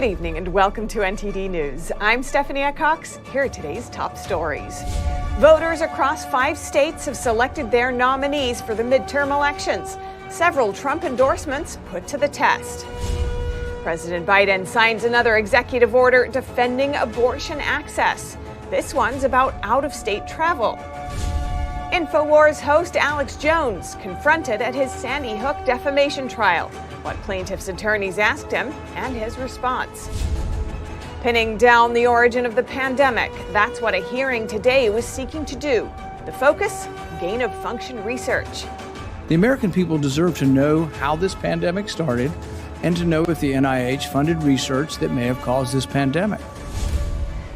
Good evening and welcome to NTD News. I'm Stephanie Cox. Here are today's top stories. Voters across 5 states have selected their nominees for the midterm elections. Several Trump endorsements put to the test. President Biden signs another executive order defending abortion access. This one's about out-of-state travel. InfoWars host Alex Jones confronted at his Sandy Hook defamation trial. What plaintiff's attorneys asked him and his response. Pinning down the origin of the pandemic, that's what a hearing today was seeking to do. The focus, gain-of-function research. The American people deserve to know how this pandemic started and to know if the NIH funded research that may have caused this pandemic.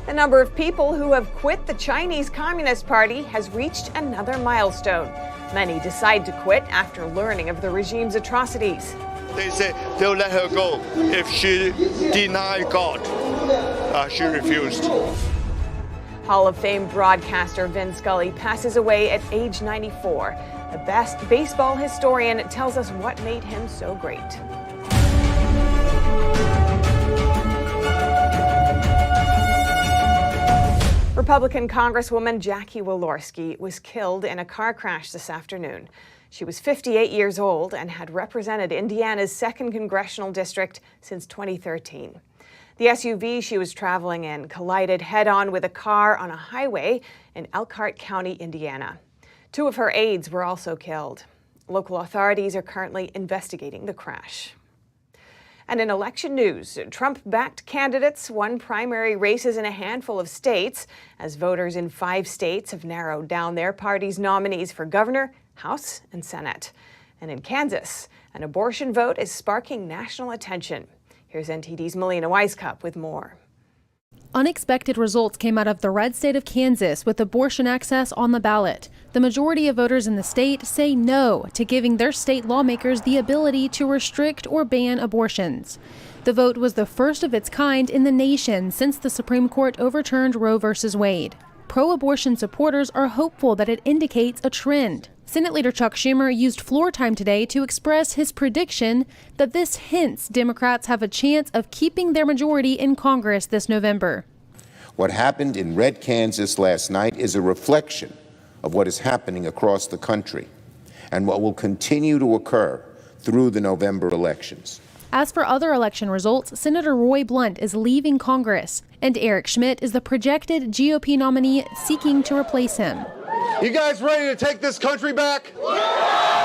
The number of people who have quit the Chinese Communist Party has reached another milestone. Many decide to quit after learning of the regime's atrocities. They say they'll let her go if she denied God. She refused. Hall of Fame broadcaster Vin Scully passes away at age 94. The best baseball historian tells us what made him so great. Republican Congresswoman Jackie Walorski was killed in a car crash this afternoon. She was 58 years old and had represented Indiana's 2nd Congressional District since 2013. The SUV she was traveling in collided head-on with a car on a highway in Elkhart County, Indiana. 2 of her aides were also killed. Local authorities are currently investigating the crash. And in election news, Trump-backed candidates won primary races in a handful of states as voters in 5 states have narrowed down their party's nominees for governor, House, and Senate. And in Kansas, an abortion vote is sparking national attention. Here's NTD's Melina Weisskopf with more. Unexpected results came out of the red state of Kansas with abortion access on the ballot. The majority of voters in the state say no to giving their state lawmakers the ability to restrict or ban abortions. The vote was the first of its kind in the nation since the Supreme Court overturned Roe v. Wade. Pro-abortion supporters are hopeful that it indicates a trend. Senate Leader Chuck Schumer used floor time today to express his prediction that this hints Democrats have a chance of keeping their majority in Congress this November. What happened in Red Kansas last night is a reflection of what is happening across the country and what will continue to occur through the November elections. As for other election results, Senator Roy Blunt is leaving Congress, and Eric Schmidt is the projected GOP nominee seeking to replace him. You guys ready to take this country back?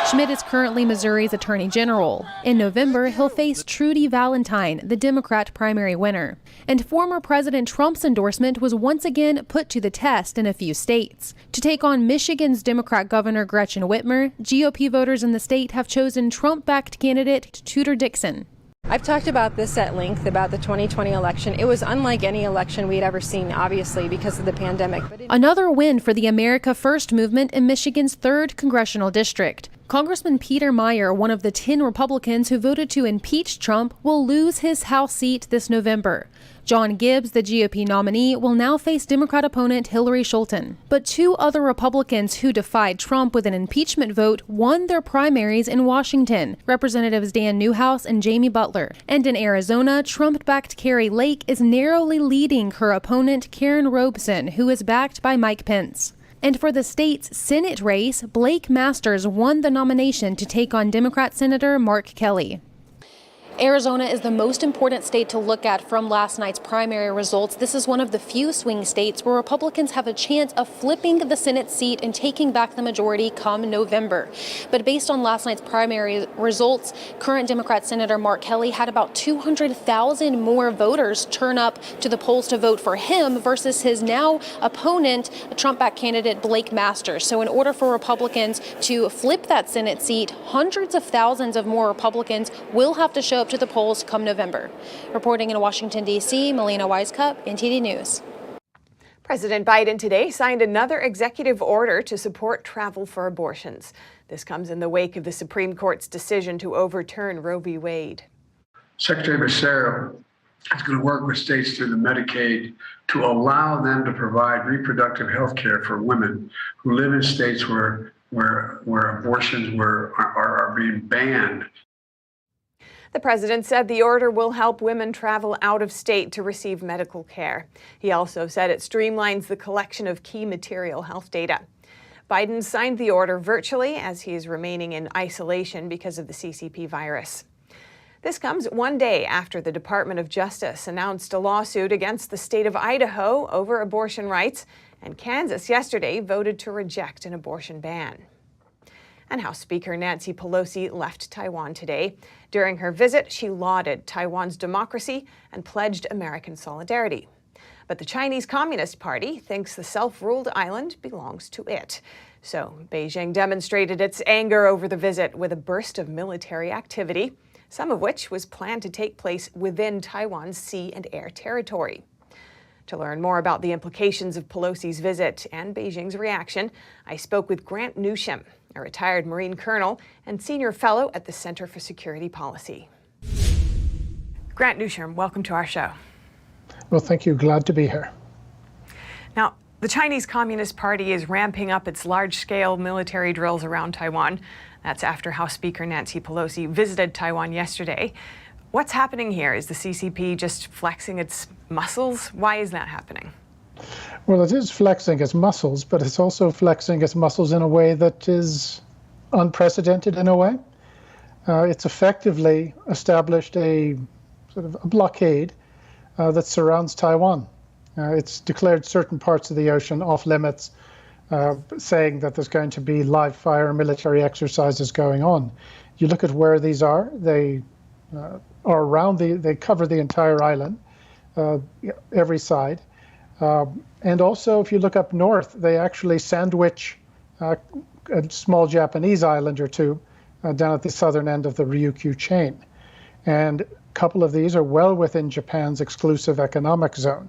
Schmidt is currently Missouri's Attorney General. In November, he'll face Trudy Valentine, the Democrat primary winner. And former President Trump's endorsement was once again put to the test in a few states. To take on Michigan's Democrat Governor Gretchen Whitmer, GOP voters in the state have chosen Trump-backed candidate Tudor Dixon. I've talked about this at length about the 2020 election. It was unlike any election we'd ever seen, obviously, because of the pandemic. Another win for the America First movement in Michigan's 3rd Congressional District. Congressman Peter Meijer, one of the 10 Republicans who voted to impeach Trump, will lose his House seat this November. John Gibbs, the GOP nominee, will now face Democrat opponent Hillary Scholten. But 2 other Republicans who defied Trump with an impeachment vote won their primaries in Washington, Representatives Dan Newhouse and Jamie Butler. And in Arizona, Trump-backed Carrie Lake is narrowly leading her opponent Karen Robeson, who is backed by Mike Pence. And for the state's Senate race, Blake Masters won the nomination to take on Democrat Senator Mark Kelly. Arizona is the most important state to look at from last night's primary results. This is one of the few swing states where Republicans have a chance of flipping the Senate seat and taking back the majority come November. But based on last night's primary results, current Democrat Senator Mark Kelly had about 200,000 more voters turn up to the polls to vote for him versus his now opponent, Trump-backed candidate Blake Masters. So in order for Republicans to flip that Senate seat, hundreds of thousands of more Republicans will have to show up to the polls come November. Reporting in Washington, D.C., Melina Weisskopf, NTD News. President Biden today signed another executive order to support travel for abortions. This comes in the wake of the Supreme Court's decision to overturn Roe v. Wade. Secretary Becerra is going to work with states through the Medicaid to allow them to provide reproductive health care for women who live in states where abortions are being banned. The president said the order will help women travel out of state to receive medical care. He also said it streamlines the collection of key material health data. Biden signed the order virtually as he is remaining in isolation because of the CCP virus. This comes one day after the Department of Justice announced a lawsuit against the state of Idaho over abortion rights, and Kansas yesterday voted to reject an abortion ban. And House Speaker Nancy Pelosi left Taiwan today. During her visit, she lauded Taiwan's democracy and pledged American solidarity. But the Chinese Communist Party thinks the self-ruled island belongs to it. So Beijing demonstrated its anger over the visit with a burst of military activity, some of which was planned to take place within Taiwan's sea and air territory. To learn more about the implications of Pelosi's visit and Beijing's reaction, I spoke with Grant Newsham, a retired Marine colonel and senior fellow at the Center for Security Policy. Grant Newsham, welcome to our show. Well, thank you. Glad to be here. Now, the Chinese Communist Party is ramping up its large-scale military drills around Taiwan. That's after House Speaker Nancy Pelosi visited Taiwan yesterday. What's happening here? Is the CCP just flexing its muscles? Why is that happening? Well, it is flexing its muscles, but it's also flexing its muscles in a way that is unprecedented in a way. It's effectively established a sort of a blockade that surrounds Taiwan. It's declared certain parts of the ocean off limits, saying that there's going to be live fire military exercises going on. You look at where these are, they are around they cover the entire island, every side. And also, if you look up north, they actually sandwich a small Japanese island or two down at the southern end of the Ryukyu chain. And a couple of these are well within Japan's exclusive economic zone.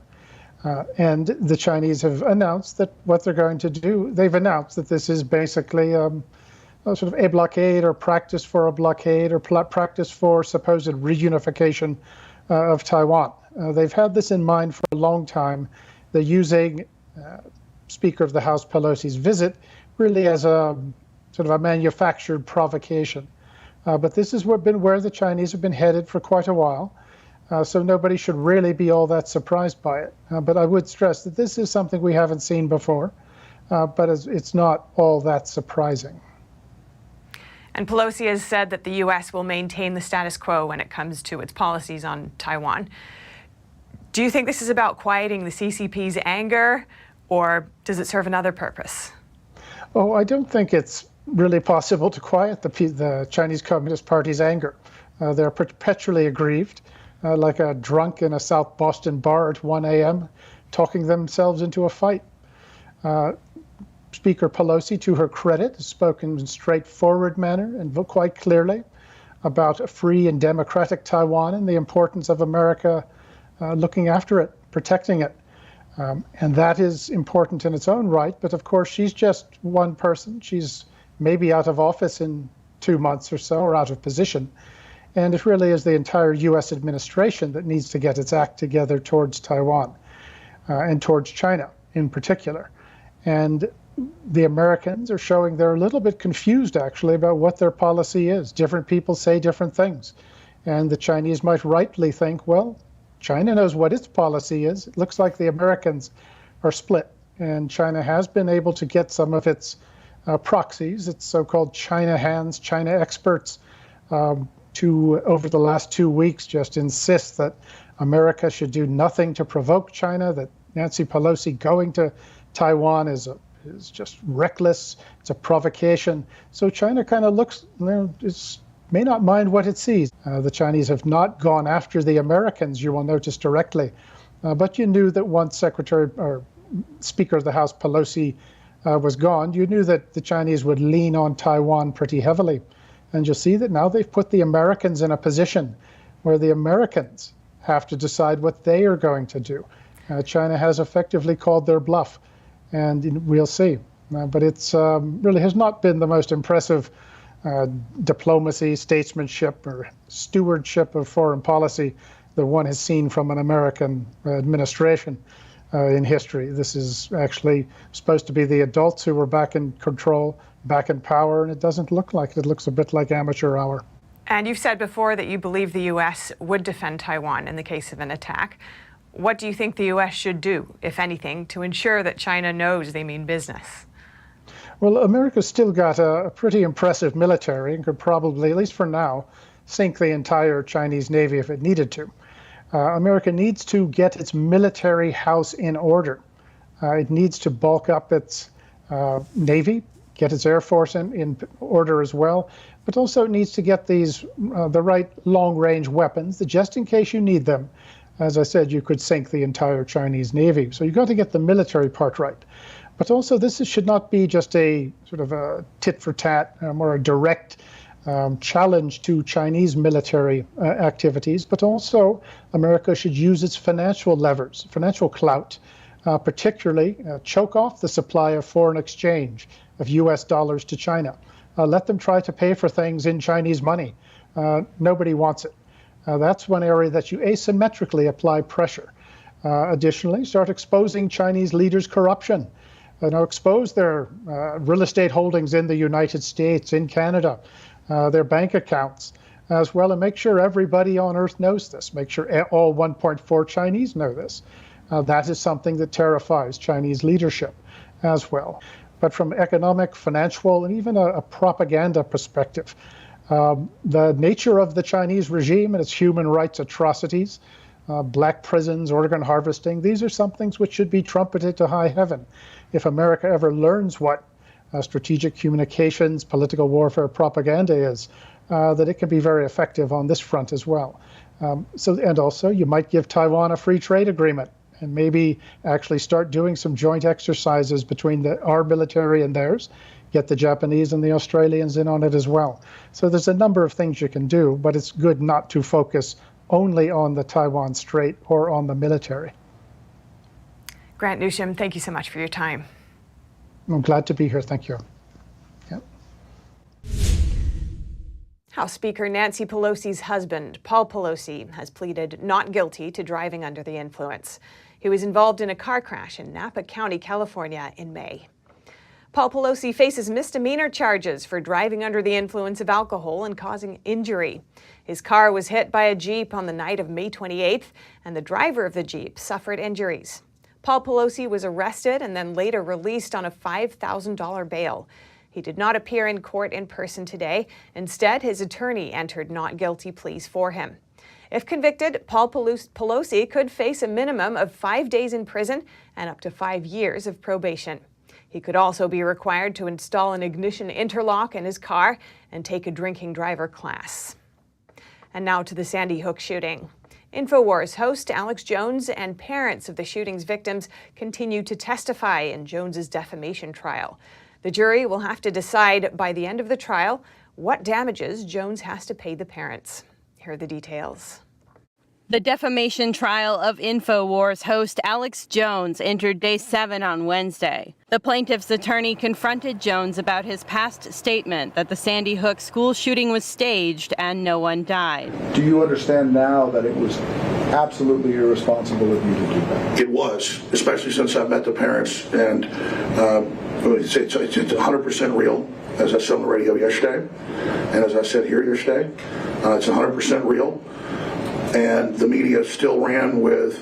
And the Chinese have announced that what they're going to do, they've announced that this is basically sort of a blockade or practice for a blockade or practice for supposed reunification of Taiwan. They've had this in mind for a long time. They're using Speaker of the House Pelosi's visit really as a sort of a manufactured provocation. But this has been where the Chinese have been headed for quite a while. So nobody should really be all that surprised by it. But I would stress that this is something we haven't seen before, but it's not all that surprising. And Pelosi has said that the U.S. will maintain the status quo when it comes to its policies on Taiwan. Do you think this is about quieting the CCP's anger, or does it serve another purpose? Oh, I don't think it's really possible to quiet the Chinese Communist Party's anger. They're perpetually aggrieved, like a drunk in a South Boston bar at 1 a.m., talking themselves into a fight. Speaker Pelosi, to her credit, has spoken in a straightforward manner and quite clearly about a free and democratic Taiwan and the importance of America looking after it, protecting it. And that is important in its own right. But of course, she's just one person. She's maybe out of office in 2 months or so, or out of position. And it really is the entire U.S. administration that needs to get its act together towards Taiwan and towards China in particular. And the Americans are showing they're a little bit confused, actually, about what their policy is. Different people say different things. And the Chinese might rightly think, well, China knows what its policy is. It looks like the Americans are split. And China has been able to get some of its proxies, its so-called China hands, China experts, to, over the last 2 weeks, just insist that America should do nothing to provoke China, that Nancy Pelosi going to Taiwan is just reckless. It's a provocation. So China kind of looks, may not mind what it sees. The Chinese have not gone after the Americans, you will notice directly. But you knew that once Speaker of the House Pelosi was gone, you knew that the Chinese would lean on Taiwan pretty heavily. And you'll see that now they've put the Americans in a position where the Americans have to decide what they are going to do. China has effectively called their bluff. And we'll see. But it's really has not been the most impressive diplomacy, statesmanship, or stewardship of foreign policy that one has seen from an American administration in history. This is actually supposed to be the adults who were back in control, back in power, and it doesn't look like it. It looks a bit like amateur hour. And you've said before that you believe the U.S. would defend Taiwan in the case of an attack. What do you think the U.S. should do, if anything, to ensure that China knows they mean business? Well, America's still got a pretty impressive military and could probably, at least for now, sink the entire Chinese Navy if it needed to. America needs to get its military house in order. It needs to bulk up its Navy, get its Air Force in order as well, but also it needs to get these the right long-range weapons that just in case you need them, as I said, you could sink the entire Chinese Navy. So you've got to get the military part right. But also this should not be just a sort of a tit-for-tat, more a direct challenge to Chinese military activities, but also America should use its financial levers, financial clout, particularly choke off the supply of foreign exchange of US dollars to China. Let them try to pay for things in Chinese money. Nobody wants it. That's one area that you asymmetrically apply pressure. Additionally, start exposing Chinese leaders' corruption. Now expose their real estate holdings in the United States, in Canada, their bank accounts as well, and make sure everybody on earth knows this. Make sure all 1.4 Chinese know this. That is something that terrifies Chinese leadership as well. But from economic, financial, and even a propaganda perspective, the nature of the Chinese regime and its human rights atrocities, black prisons, organ harvesting, these are some things which should be trumpeted to high heaven. If America ever learns what strategic communications, political warfare, propaganda is, that it can be very effective on this front as well. And also, you might give Taiwan a free trade agreement and maybe actually start doing some joint exercises between our military and theirs, get the Japanese and the Australians in on it as well. So there's a number of things you can do, but it's good not to focus only on the Taiwan Strait or on the military. Grant Newsham, thank you so much for your time. I'm glad to be here. Thank you. Yep. House Speaker Nancy Pelosi's husband, Paul Pelosi, has pleaded not guilty to driving under the influence. He was involved in a car crash in Napa County, California in May. Paul Pelosi faces misdemeanor charges for driving under the influence of alcohol and causing injury. His car was hit by a Jeep on the night of May 28th, and the driver of the Jeep suffered injuries. Paul Pelosi was arrested and then later released on a $5,000 bail. He did not appear in court in person today. Instead, his attorney entered not guilty pleas for him. If convicted, Paul Pelosi could face a minimum of 5 days in prison and up to 5 years of probation. He could also be required to install an ignition interlock in his car and take a drinking driver class. And now to the Sandy Hook shooting. InfoWars host Alex Jones and parents of the shooting's victims continue to testify in Jones's defamation trial. The jury will have to decide by the end of the trial what damages Jones has to pay the parents. Here are the details. The defamation trial of InfoWars host Alex Jones entered day 7 on Wednesday. The plaintiff's attorney confronted Jones about his past statement that the Sandy Hook school shooting was staged and no one died. Do you understand now that it was absolutely irresponsible of you to do that? It was, especially since I've met the parents, and it's 100% real, as I said on the radio yesterday, and as I said here yesterday. It's 100% real. And the media still ran with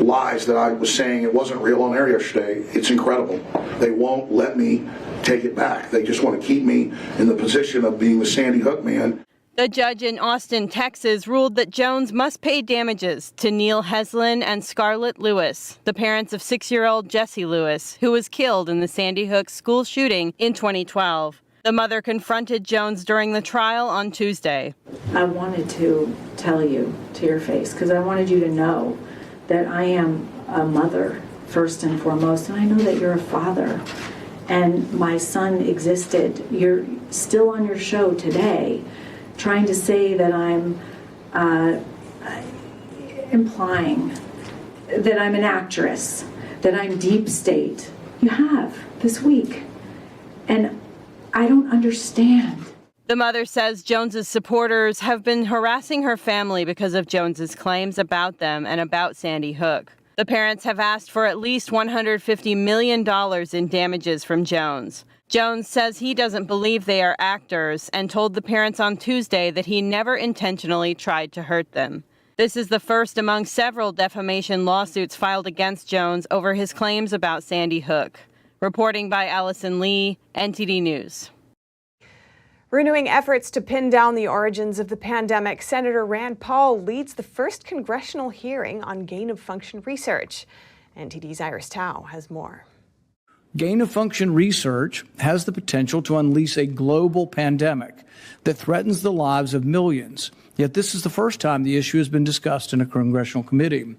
lies that I was saying it wasn't real on air yesterday. It's incredible. They won't let me take it back. They just want to keep me in the position of being the Sandy Hook man. The judge in Austin, Texas, ruled that Jones must pay damages to Neil Heslin and Scarlett Lewis, the parents of 6-year-old Jesse Lewis, who was killed in the Sandy Hook school shooting in 2012. The mother confronted Jones during the trial on Tuesday. I wanted to tell you to your face because I wanted you to know that I am a mother first and foremost, and I know that you're a father. And my son existed. You're still on your show today trying to say that I'm implying that I'm an actress, that I'm deep state. You have this week. And I don't understand. The mother says Jones's supporters have been harassing her family because of Jones's claims about them and about Sandy Hook. The parents have asked for at least $150 million in damages from Jones. Jones says he doesn't believe they are actors and told the parents on Tuesday that he never intentionally tried to hurt them. This is the first among several defamation lawsuits filed against Jones over his claims about Sandy Hook. Reporting by Allison Lee, NTD News. Renewing efforts to pin down the origins of the pandemic, Senator Rand Paul leads the first congressional hearing on gain-of-function research. NTD's Iris Tao has more. Gain-of-function research has the potential to unleash a global pandemic that threatens the lives of millions. Yet this is the first time the issue has been discussed in a congressional committee.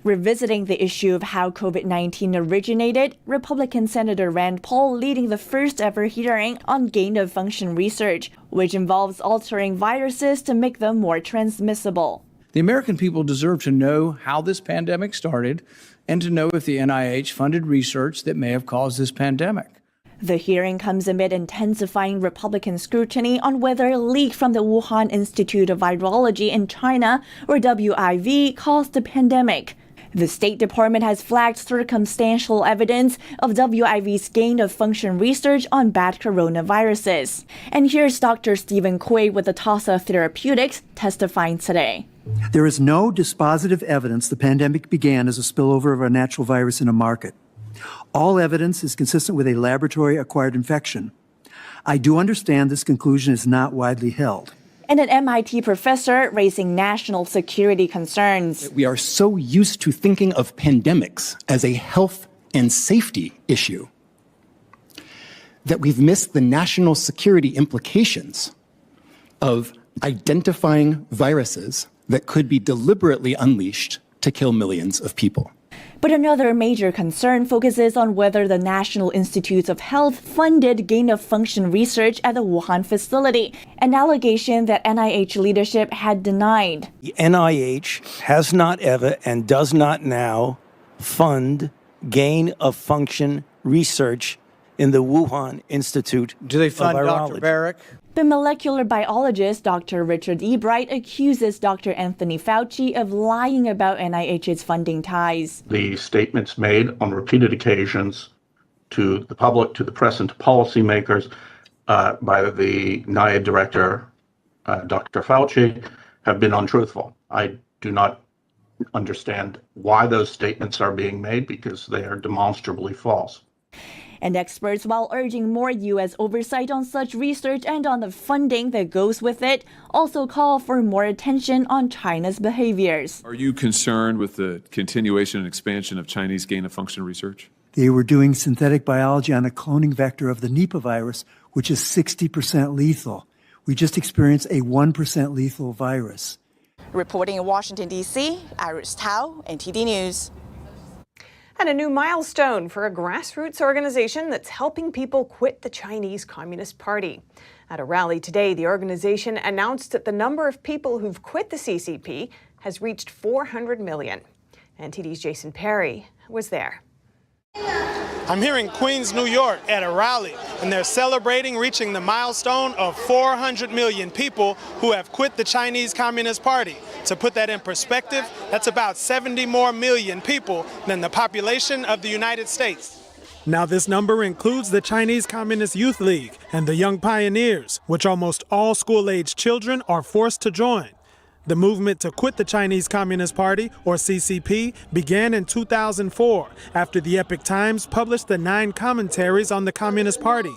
Revisiting the issue of how COVID-19 originated, Republican Senator Rand Paul leading the first ever hearing on gain-of-function research, which involves altering viruses to make them more transmissible. The American people deserve to know how this pandemic started and to know if the NIH funded research that may have caused this pandemic. The hearing comes amid intensifying Republican scrutiny on whether a leak from the Wuhan Institute of Virology in China, or WIV, caused the pandemic. The State Department has flagged circumstantial evidence of WIV's gain-of-function research on bat coronaviruses. And here's Dr. Stephen Quay with Atasa Therapeutics testifying today. There is no dispositive evidence the pandemic began as a spillover of a natural virus in a market. All evidence is consistent with a laboratory-acquired infection. I do understand this conclusion is not widely held. And an MIT professor raising national security concerns. We are so used to thinking of pandemics as a health and safety issue that we've missed the national security implications of identifying viruses that could be deliberately unleashed to kill millions of people. But another major concern focuses on whether the National Institutes of Health funded gain-of-function research at the Wuhan facility, an allegation that NIH leadership had denied. The NIH has not ever and does not now fund gain-of-function research in the Wuhan Institute of Virology. Do they fund Dr. Barrick? The molecular biologist Dr. Richard Ebright accuses Dr. Anthony Fauci of lying about NIH's funding ties. The statements made on repeated occasions to the public, to the press, and to policymakers by the NIAID director, Dr. Fauci, have been untruthful. I do not understand why those statements are being made because they are demonstrably false. And experts, while urging more U.S. oversight on such research and on the funding that goes with it, also call for more attention on China's behaviors. Are you concerned with the continuation and expansion of Chinese gain-of-function research? They were doing synthetic biology on a cloning vector of the Nipah virus, which is 60% lethal. We just experienced a 1% lethal virus. Reporting in Washington, D.C., Iris Tao, NTD News. And a new milestone for a grassroots organization that's helping people quit the Chinese Communist Party. At a rally today, the organization announced that the number of people who've quit the CCP has reached 400 million. NTD's Jason Perry was there. I'm here in Queens, New York at a rally, and they're celebrating reaching the milestone of 400 million people who have quit the Chinese Communist Party. To put that in perspective, that's about 70 more million people than the population of the United States. Now this number includes the Chinese Communist Youth League and the Young Pioneers, which almost all school-age children are forced to join. The movement to quit the Chinese Communist Party, or CCP, began in 2004 after the Epoch Times published the 9 commentaries on the Communist Party.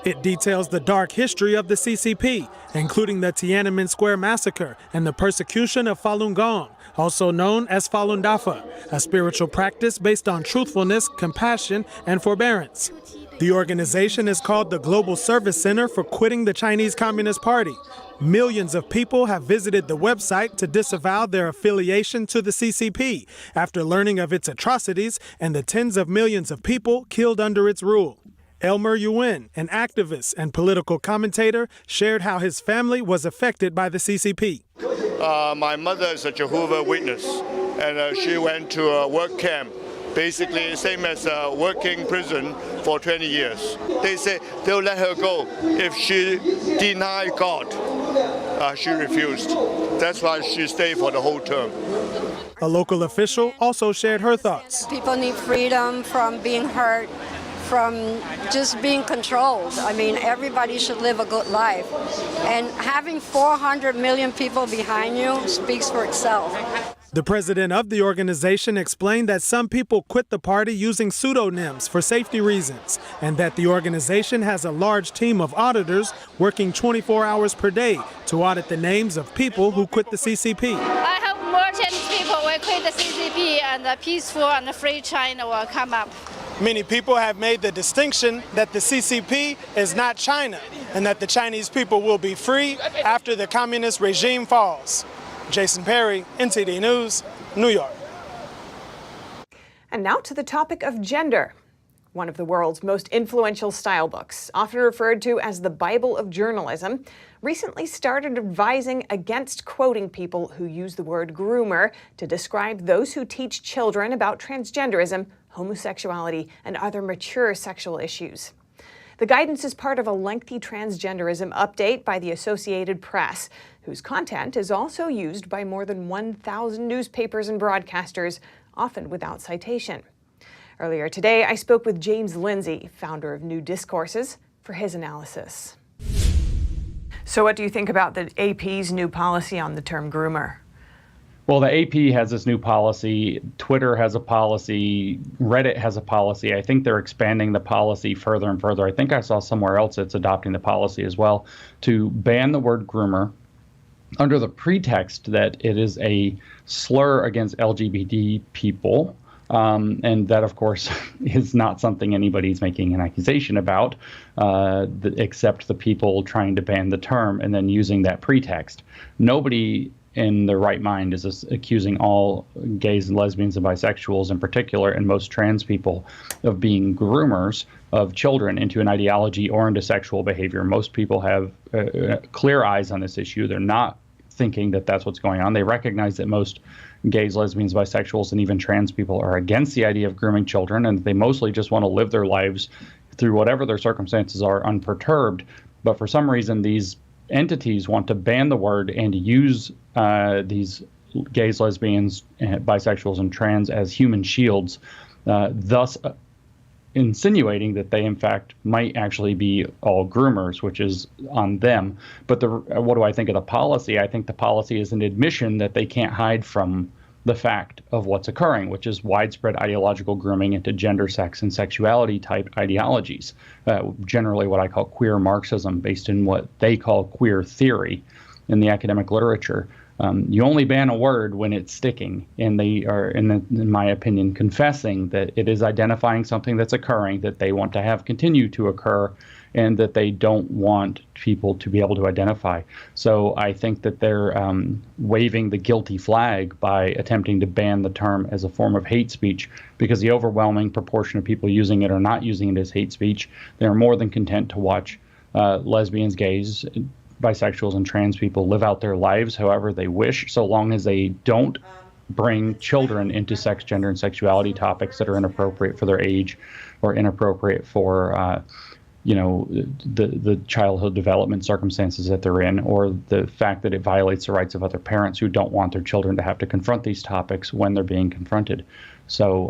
It details the dark history of the CCP, including the Tiananmen Square massacre and the persecution of Falun Gong, also known as Falun Dafa, a spiritual practice based on truthfulness, compassion, and forbearance. The organization is called the Global Service Center for Quitting the Chinese Communist Party. Millions of people have visited the website to disavow their affiliation to the CCP after learning of its atrocities and the tens of millions of people killed under its rule. Elmer Yuen, an activist and political commentator, shared how his family was affected by the CCP. My mother is a Jehovah's Witness, and she went to a work camp, basically same as a working prison for 20 years. They say they'll let her go if she denied God. She refused. That's why she stayed for the whole term. A local official also shared her thoughts. People need freedom from being hurt, from just being controlled. I mean, everybody should live a good life. And having 400 million people behind you speaks for itself. The president of the organization explained that some people quit the party using pseudonyms for safety reasons, and that the organization has a large team of auditors working 24 hours per day to audit the names of people who quit the CCP. I hope more Chinese people will quit the CCP and a peaceful and free China will come up. Many people have made the distinction that the CCP is not China and that the Chinese people will be free after the communist regime falls. Jason Perry, NTD News, New York. And now to the topic of gender. One of the world's most influential style books, often referred to as the Bible of journalism, recently started advising against quoting people who use the word groomer to describe those who teach children about transgenderism, homosexuality, and other mature sexual issues. The guidance is part of a lengthy transgenderism update by the Associated Press, whose content is also used by more than 1,000 newspapers and broadcasters, often without citation. Earlier today, I spoke with James Lindsay, founder of New Discourses, for his analysis. So what do you think about the AP's new policy on the term groomer? Well, the AP has this new policy, Twitter has a policy, Reddit has a policy. I think they're expanding the policy further and further. I think I saw somewhere else it's adopting the policy as well to ban the word groomer under the pretext that it is a slur against LGBT people. And that, of course, is not something anybody's making an accusation about, except the people trying to ban the term and then using that pretext. Nobody in their right mind is accusing all gays and lesbians and bisexuals in particular, and most trans people, of being groomers of children into an ideology or into sexual behavior. Most people have clear eyes on this issue. They're not thinking that that's what's going on. They recognize that most gays, lesbians, bisexuals, and even trans people are against the idea of grooming children, and they mostly just want to live their lives through whatever their circumstances are unperturbed. But for some reason, these entities want to ban the word and use these gays, lesbians, bisexuals, and trans as human shields, thus insinuating that they, in fact, might actually be all groomers, which is on them. But what do I think of the policy? I think the policy is an admission that they can't hide from the fact of what's occurring, which is widespread ideological grooming into gender, sex, and sexuality type ideologies, generally what I call queer Marxism, based in what they call queer theory in the academic literature. You only ban a word when it's sticking, and they are, in my opinion, confessing that it is identifying something that's occurring that they want to have continue to occur, and that they don't want people to be able to identify. So I think that they're waving the guilty flag by attempting to ban the term as a form of hate speech, because the overwhelming proportion of people using it are not using it as hate speech. They're more than content to watch lesbians, gays, bisexuals, and trans people live out their lives however they wish, so long as they don't bring children into sex, gender, and sexuality topics that are inappropriate for their age or inappropriate for the childhood development circumstances that they're in, or the fact that it violates the rights of other parents who don't want their children to have to confront these topics when they're being confronted. So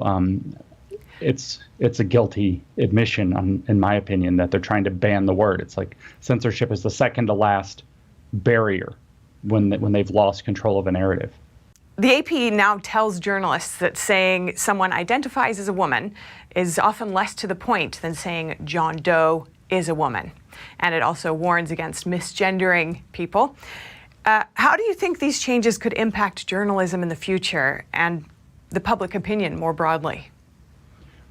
it's a guilty admission, in my opinion, that they're trying to ban the word. It's like censorship is the second to last barrier when they've lost control of a narrative. The AP now tells journalists that saying someone identifies as a woman is often less to the point than saying John Doe is a woman. And it also warns against misgendering people. How do you think these changes could impact journalism in the future and the public opinion more broadly?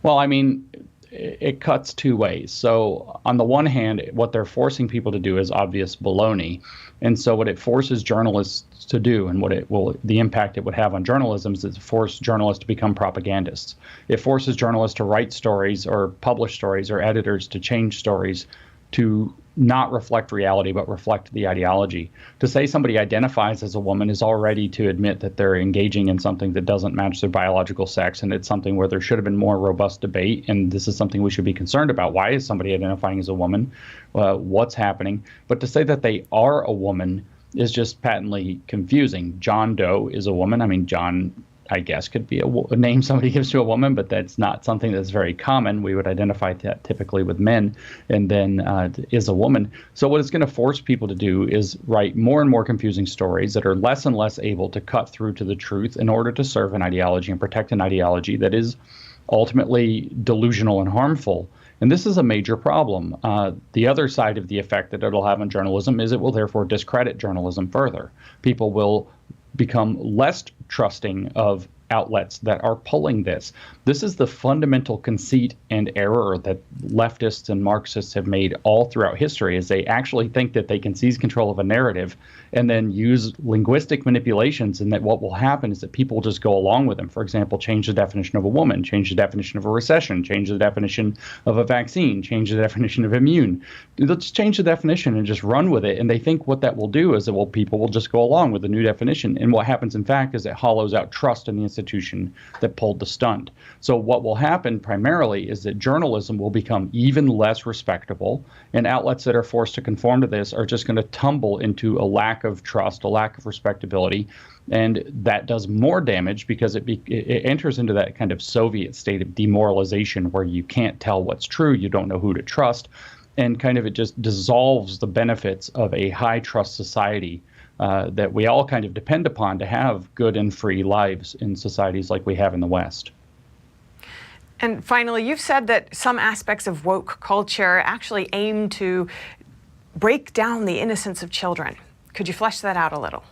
Well, I mean, it cuts two ways. So on the one hand, what they're forcing people to do is obvious baloney. And so what it forces journalists to do, and the impact it would have on journalism, is to force journalists to become propagandists. It forces journalists to write stories or publish stories, or editors to change stories to not reflect reality, but reflect the ideology. To say somebody identifies as a woman is already to admit that they're engaging in something that doesn't match their biological sex, and it's something where there should have been more robust debate, and this is something we should be concerned about. Why is somebody identifying as a woman? What's happening? But to say that they are a woman is just patently confusing. John Doe is a woman. I mean, John I guess could be a name somebody gives to a woman, but that's not something that's very common. We would identify that typically with men, and then is a woman. So what it's going to force people to do is write more and more confusing stories that are less and less able to cut through to the truth in order to serve an ideology and protect an ideology that is ultimately delusional and harmful. And this is a major problem. The other side of the effect that it'll have on journalism is it will therefore discredit journalism further. People will become less trusting of outlets that are pulling this. This is the fundamental conceit and error that leftists and Marxists have made all throughout history, is they actually think that they can seize control of a narrative and then use linguistic manipulations, and that what will happen is that people will just go along with them. For example, change the definition of a woman, change the definition of a recession, change the definition of a vaccine, change the definition of immune. Let's change the definition and just run with it. And they think what that will do is that, well, people will just go along with the new definition. And what happens, in fact, is it hollows out trust in the institution that pulled the stunt. So what will happen primarily is that journalism will become even less respectable, and outlets that are forced to conform to this are just going to tumble into a lack of trust, a lack of respectability, and that does more damage because it enters into that kind of Soviet state of demoralization where you can't tell what's true, you don't know who to trust, and kind of it just dissolves the benefits of a high trust society that we all kind of depend upon to have good and free lives in societies like we have in the West. And finally, you've said that some aspects of woke culture actually aim to break down the innocence of children. Could you flesh that out a little?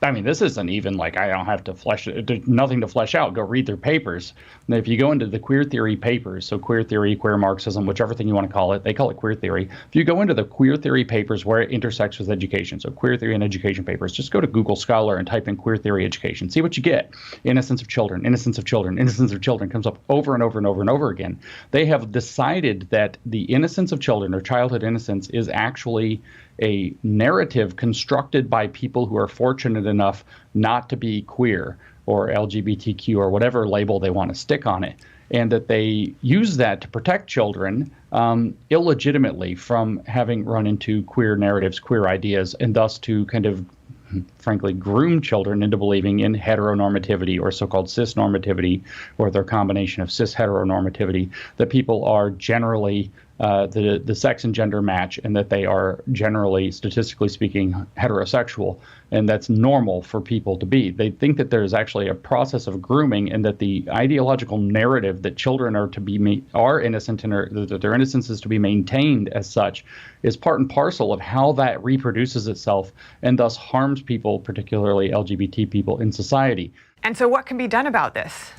I mean, this isn't even like I don't have to flesh it. There's nothing to flesh out. Go read their papers. And if you go into the queer theory papers, so queer theory, queer Marxism, whichever thing you want to call it, they call it queer theory. If you go into the queer theory papers where it intersects with education, so queer theory and education papers, just go to Google Scholar and type in queer theory education. See what you get. Innocence of children, innocence of children, innocence of children comes up over and over and over and over again. They have decided that the innocence of children, or childhood innocence, is actually a narrative constructed by people who are fortunate enough not to be queer or LGBTQ or whatever label they want to stick on it, and that they use that to protect children illegitimately from having run into queer narratives, queer ideas, and thus to kind of, frankly, groom children into believing in heteronormativity or so-called cisnormativity, or their combination of cis-heteronormativity, that people are generally the sex and gender match, and that they are generally, statistically speaking, heterosexual, and that's normal for people to be. They think that there's actually a process of grooming, and that the ideological narrative that children are innocent and that their innocence is to be maintained as such is part and parcel of how that reproduces itself and thus harms people, particularly LGBT people in society. And so what can be done about this?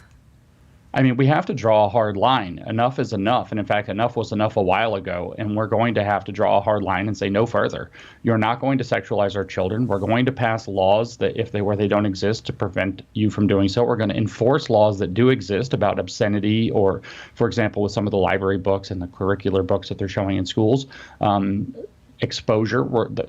I mean, we have to draw a hard line. Enough is enough. And in fact, enough was enough a while ago. And we're going to have to draw a hard line and say no further. You're not going to sexualize our children. We're going to pass laws that if they don't exist to prevent you from doing so. We're going to enforce laws that do exist about obscenity, or, for example, with some of the library books and the curricular books that they're showing in schools, exposure.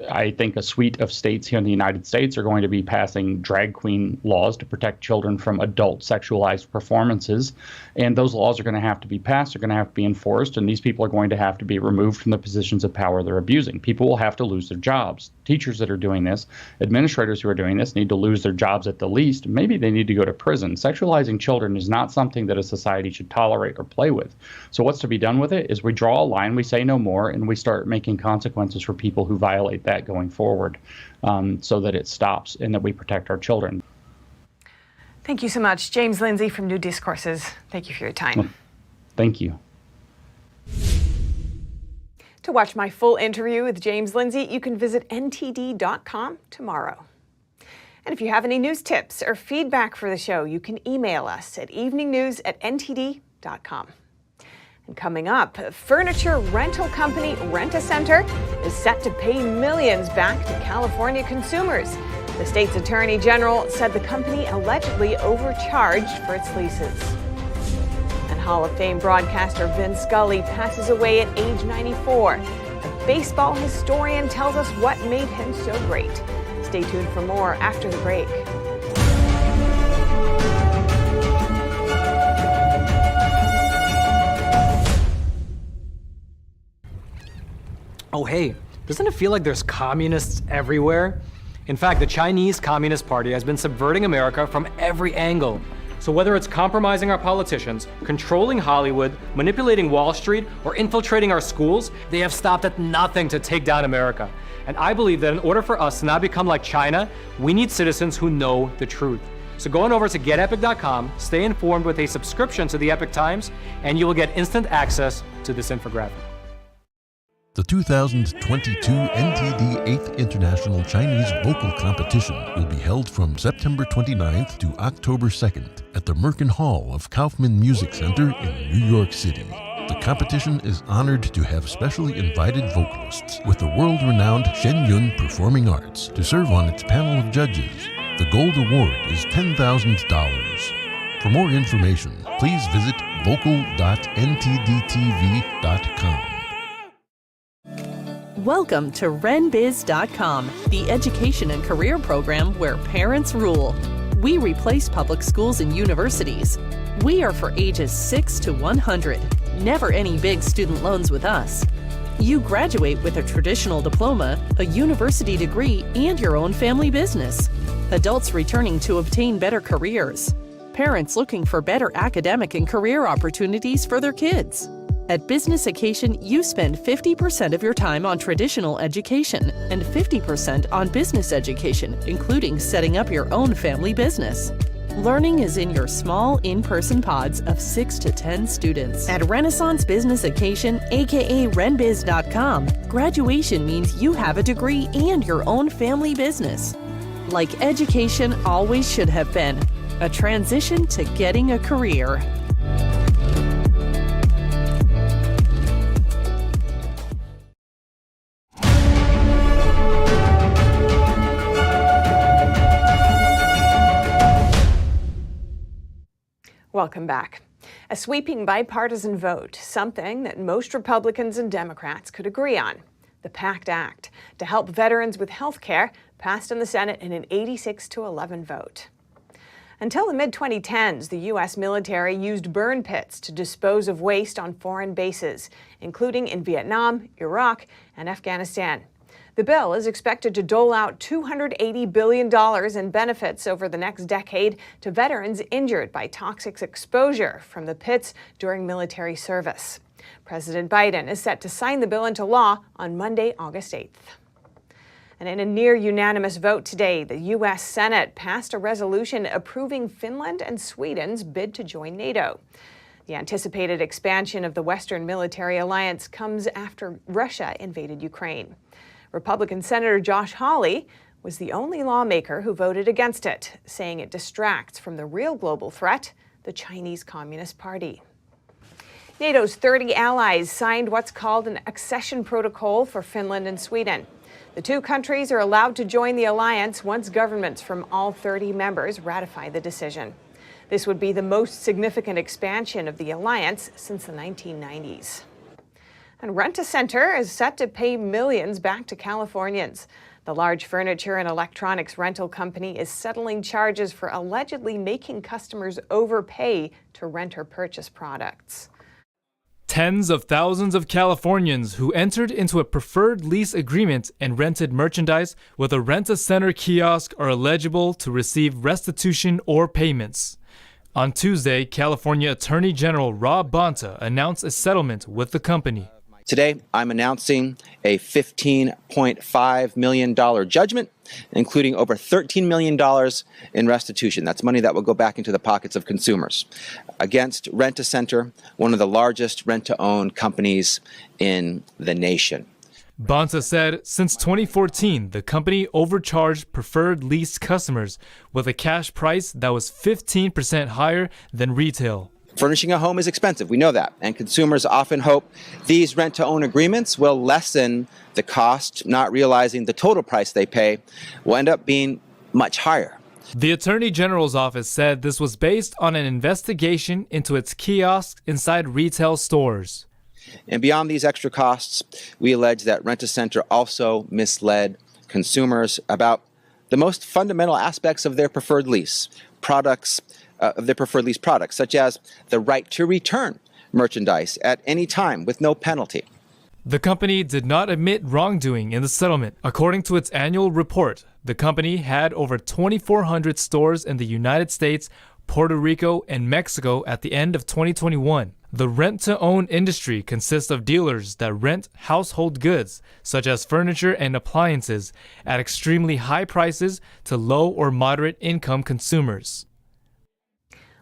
I think a suite of states here in the United States are going to be passing drag queen laws to protect children from adult sexualized performances. And those laws are going to have to be passed, they're going to have to be enforced, and these people are going to have to be removed from the positions of power they're abusing. People will have to lose their jobs. Teachers that are doing this, administrators who are doing this need to lose their jobs at the least. Maybe they need to go to prison. Sexualizing children is not something that a society should tolerate or play with. So what's to be done with it is we draw a line, we say no more, and we start making consequences for people who violate that going forward, so that it stops and that we protect our children. Thank you so much. James Lindsay from New Discourses. Thank you for your time. Thank you. To watch my full interview with James Lindsay, you can visit ntd.com tomorrow. And if you have any news tips or feedback for the show, you can email us at eveningnews@ntd.com. And coming up, furniture rental company Rent-A-Center is set to pay millions back to California consumers. The state's attorney general said the company allegedly overcharged for its leases. And Hall of Fame broadcaster Vin Scully passes away at age 94. The baseball historian tells us what made him so great. Stay tuned for more after the break. Oh, hey, doesn't it feel like there's communists everywhere? In fact, the Chinese Communist Party has been subverting America from every angle. So whether it's compromising our politicians, controlling Hollywood, manipulating Wall Street, or infiltrating our schools, they have stopped at nothing to take down America. And I believe that in order for us to not become like China, we need citizens who know the truth. So go on over to getepic.com, stay informed with a subscription to the Epic Times, and you will get instant access to this infographic. The 2022 NTD 8th International Chinese Vocal Competition will be held from September 29th to October 2nd at the Merkin Hall of Kaufman Music Center in New York City. The competition is honored to have specially invited vocalists with the world-renowned Shen Yun Performing Arts to serve on its panel of judges. The gold award is $10,000. For more information, please visit vocal.ntdtv.com. Welcome to RenBiz.com, the education and career program where parents rule. We replace public schools and universities. We are for ages 6 to 100. Never any big student loans with us. You graduate with a traditional diploma, a university degree, and your own family business. Adults returning to obtain better careers. Parents looking for better academic and career opportunities for their kids. At Business Occasion, you spend 50% of your time on traditional education and 50% on business education, including setting up your own family business. Learning is in your small, in-person pods of 6 to 10 students. At Renaissance Business Occasion, aka RenBiz.com, graduation means you have a degree and your own family business. Like education always should have been, a transition to getting a career. Welcome back. A sweeping bipartisan vote, something that most Republicans and Democrats could agree on. The PACT Act to help veterans with health care passed in the Senate in an 86-11 vote. Until the mid-2010s, the U.S. military used burn pits to dispose of waste on foreign bases, including in Vietnam, Iraq, and Afghanistan. The bill is expected to dole out $280 billion in benefits over the next decade to veterans injured by toxic exposure from the pits during military service. President Biden is set to sign the bill into law on Monday, August 8th. And in a near-unanimous vote today, the U.S. Senate passed a resolution approving Finland and Sweden's bid to join NATO. The anticipated expansion of the Western military alliance comes after Russia invaded Ukraine. Republican Senator Josh Hawley was the only lawmaker who voted against it, saying it distracts from the real global threat, the Chinese Communist Party. NATO's 30 allies signed what's called an accession protocol for Finland and Sweden. The two countries are allowed to join the alliance once governments from all 30 members ratify the decision. This would be the most significant expansion of the alliance since the 1990s. And Rent-A-Center is set to pay millions back to Californians. The large furniture and electronics rental company is settling charges for allegedly making customers overpay to rent or purchase products. Tens of thousands of Californians who entered into a preferred lease agreement and rented merchandise with a Rent-A-Center kiosk are eligible to receive restitution or payments. On Tuesday, California Attorney General Rob Bonta announced a settlement with the company. Today, I'm announcing a $15.5 million judgment, including over $13 million in restitution. That's money that will go back into the pockets of consumers, against Rent-A-Center, one of the largest rent-to-own companies in the nation. Bonta said since 2014, the company overcharged preferred lease customers with a cash price that was 15% higher than retail. Furnishing a home is expensive, we know that, and consumers often hope these rent-to-own agreements will lessen the cost, not realizing the total price they pay will end up being much higher. The Attorney General's office said this was based on an investigation into its kiosks inside retail stores. And beyond these extra costs, we allege that Rent-A-Center also misled consumers about the most fundamental aspects of their preferred lease products, such as the right to return merchandise at any time with no penalty. The company did not admit wrongdoing in the settlement. According to its annual report, the company had over 2,400 stores in the United States, Puerto Rico, and Mexico at the end of 2021. The rent-to-own industry consists of dealers that rent household goods, such as furniture and appliances, at extremely high prices to low or moderate income consumers.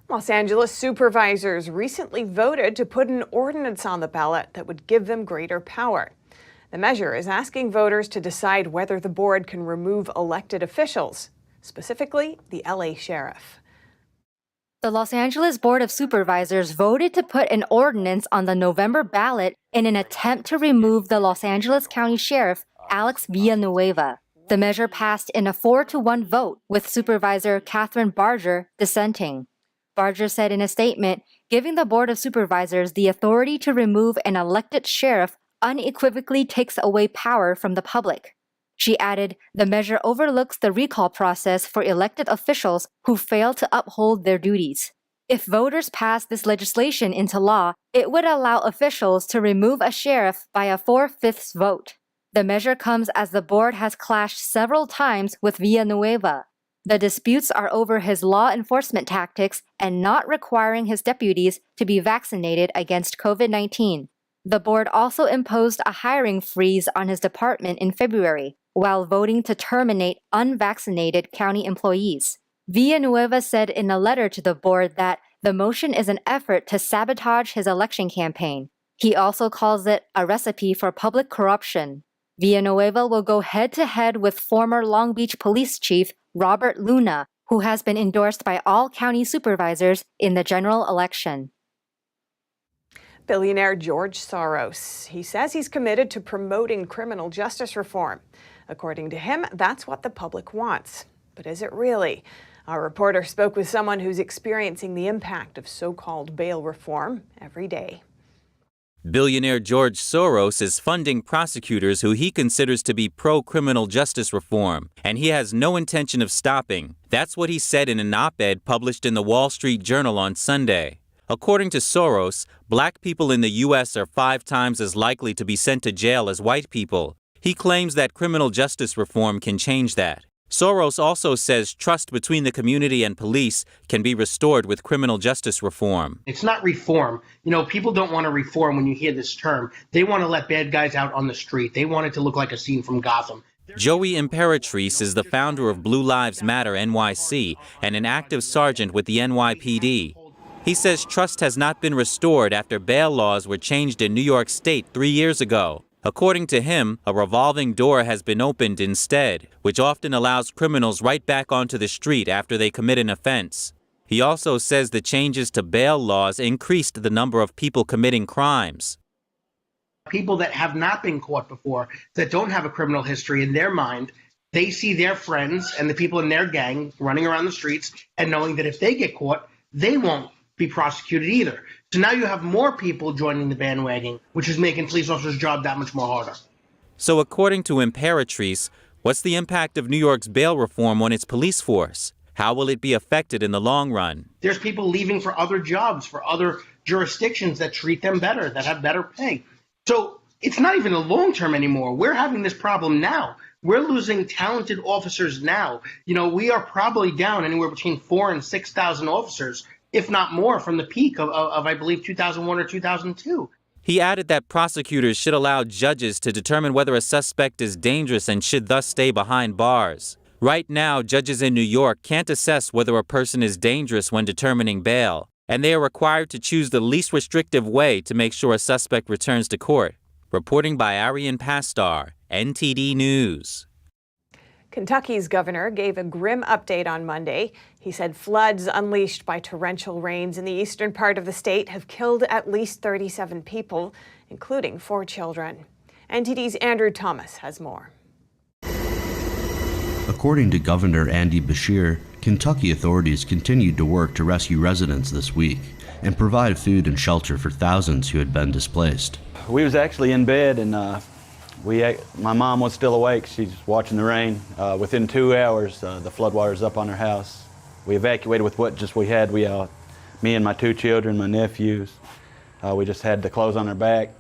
Los Angeles supervisors recently voted to put an ordinance on the ballot that would give them greater power. The measure is asking voters to decide whether the board can remove elected officials, specifically the LA sheriff. The Los Angeles Board of Supervisors voted to put an ordinance on the November ballot in an attempt to remove the Los Angeles County Sheriff, Alex Villanueva. The measure passed in a 4-1 vote, with Supervisor Catherine Barger dissenting. Barger said in a statement, giving the Board of Supervisors the authority to remove an elected sheriff unequivocally takes away power from the public. She added, the measure overlooks the recall process for elected officials who fail to uphold their duties. If voters pass this legislation into law, it would allow officials to remove a sheriff by a 4/5 vote. The measure comes as the board has clashed several times with Villanueva. The disputes are over his law enforcement tactics and not requiring his deputies to be vaccinated against COVID-19. The board also imposed a hiring freeze on his department in February, while voting to terminate unvaccinated county employees. Villanueva said in a letter to the board that the motion is an effort to sabotage his election campaign. He also calls it a recipe for public corruption. Villanueva will go head-to-head with former Long Beach Police Chief Robert Luna, who has been endorsed by all county supervisors in the general election. Billionaire George Soros. He says he's committed to promoting criminal justice reform. According to him, that's what the public wants. But is it really? Our reporter spoke with someone who's experiencing the impact of so-called bail reform every day. Billionaire George Soros is funding prosecutors who he considers to be pro-criminal justice reform, and he has no intention of stopping. That's what he said in an op-ed published in the Wall Street Journal on Sunday. According to Soros, black people in the U.S. are 5 times as likely to be sent to jail as white people. He claims that criminal justice reform can change that. Soros also says trust between the community and police can be restored with criminal justice reform. It's not reform. You know, people don't want to reform when you hear this term. They want to let bad guys out on the street. They want it to look like a scene from Gotham. Joey Imperatrice is the founder of Blue Lives Matter NYC and an active sergeant with the NYPD. He says trust has not been restored after bail laws were changed in New York State 3 years ago. According to him, a revolving door has been opened instead, which often allows criminals right back onto the street after they commit an offense. He also says the changes to bail laws increased the number of people committing crimes. People that have not been caught before, that don't have a criminal history in their mind, they see their friends and the people in their gang running around the streets and knowing that if they get caught, they won't be prosecuted either. So now you have more people joining the bandwagon, which is making police officers' job that much more harder. So according to Imperatrice, what's the impact of New York's bail reform on its police force? How will it be affected in the long run? There's people leaving for other jobs, for other jurisdictions that treat them better, that have better pay. So it's not even a long term anymore. We're having this problem now. We're losing talented officers now. You know, we are probably down anywhere between 4,000 and 6,000 officers, if not more, from the peak of I believe, 2001 or 2002. He added that prosecutors should allow judges to determine whether a suspect is dangerous and should thus stay behind bars. Right now, judges in New York can't assess whether a person is dangerous when determining bail, and they are required to choose the least restrictive way to make sure a suspect returns to court. Reporting by Arian Pastar, NTD News. Kentucky's governor gave a grim update on Monday. He said floods unleashed by torrential rains in the eastern part of the state have killed at least 37 people, including 4 children. NTD's Andrew Thomas has more. According to Governor Andy Beshear, Kentucky authorities continued to work to rescue residents this week and provide food and shelter for thousands who had been displaced. We was actually in bed and my mom was still awake. She's watching the rain. Within 2 hours, the floodwaters up on her house. We evacuated with what just we had. Me and my 2 children, my nephews. We just had the clothes on our back.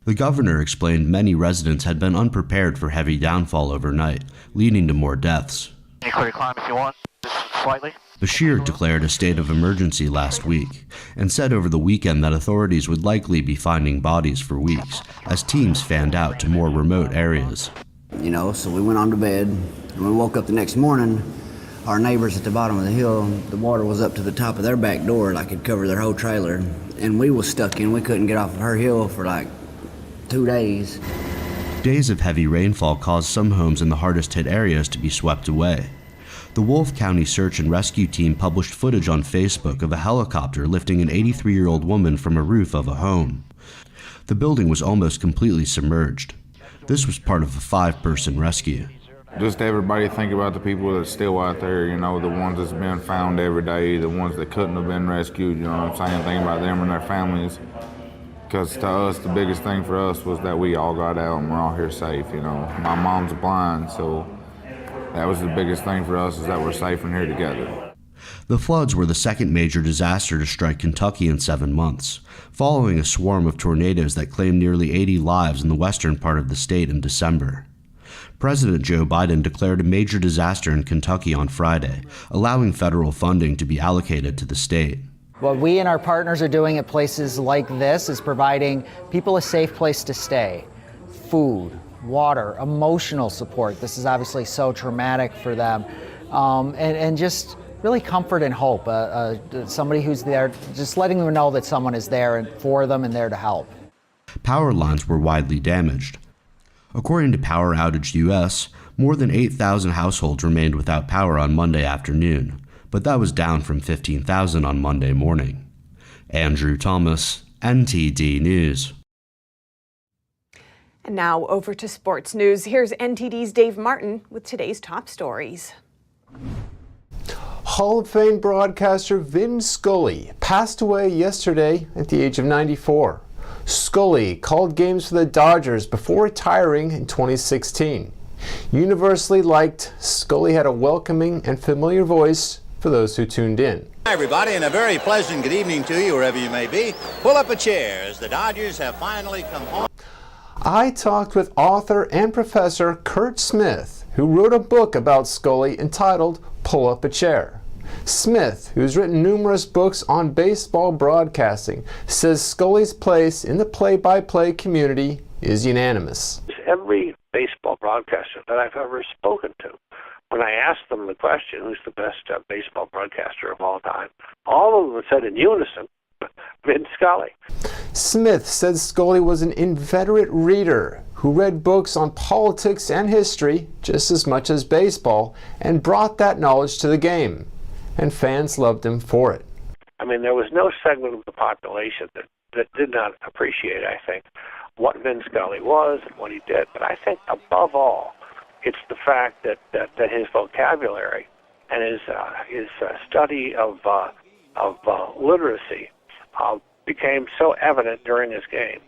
The governor explained many residents had been unprepared for heavy downfall overnight, leading to more deaths. Can you climb if you want, just slightly? Bashir declared a state of emergency last week and said over the weekend that authorities would likely be finding bodies for weeks as teams fanned out to more remote areas. You know, so we went on to bed, and we woke up the next morning. Our neighbors at the bottom of the hill, the water was up to the top of their back door, like it covered their whole trailer, and we was stuck in. We couldn't get off of her hill for like 2 days. Days of heavy rainfall caused some homes in the hardest hit areas to be swept away. The Wolf County Search and Rescue Team published footage on Facebook of a helicopter lifting an 83-year-old woman from a roof of a home. The building was almost completely submerged. This was part of a 5-person rescue. Just everybody think about the people that's still out there, you know, the ones that's been found every day, the ones that couldn't have been rescued, you know what I'm saying? Think about them and their families. Because to us, the biggest thing for us was that we all got out and we're all here safe, you know. My mom's blind, so that was the biggest thing for us, is that we're safe in here together. The floods were the second major disaster to strike Kentucky in 7 months, following a swarm of tornadoes that claimed nearly 80 lives in the western part of the state in December. President Joe Biden declared a major disaster in Kentucky on Friday, allowing federal funding to be allocated to the state. What we and our partners are doing at places like this is providing people a safe place to stay, food, water, emotional support. This is obviously so traumatic for them, and just really comfort and hope. Somebody who's there, just letting them know that someone is there for them and there to help. Power lines were widely damaged. According to Power Outage US, more than 8,000 households remained without power on Monday afternoon, but that was down from 15,000 on Monday morning. Andrew Thomas, NTD News. And now over to sports news. Here's NTD's Dave Martin with today's top stories. Hall of Fame broadcaster Vin Scully passed away yesterday at the age of 94. Scully called games for the Dodgers before retiring in 2016. Universally liked, Scully had a welcoming and familiar voice for those who tuned in. Hi everybody, and a very pleasant good evening to you wherever you may be. Pull up a chair as the Dodgers have finally come home. I talked with author and professor Kurt Smith, who wrote a book about Scully entitled Pull Up a Chair. Smith, who's written numerous books on baseball broadcasting, says Scully's place in the play-by-play community is unanimous. Every baseball broadcaster that I've ever spoken to, when I asked them the question, who's the best baseball broadcaster of all time, all of them said in unison, Vin Scully. Smith said Scully was an inveterate reader who read books on politics and history just as much as baseball and brought that knowledge to the game. And fans loved him for it. I mean, there was no segment of the population that did not appreciate, I think, what Vin Scully was and what he did. But I think above all, it's the fact that his vocabulary and his study of literacy became so evident during his game.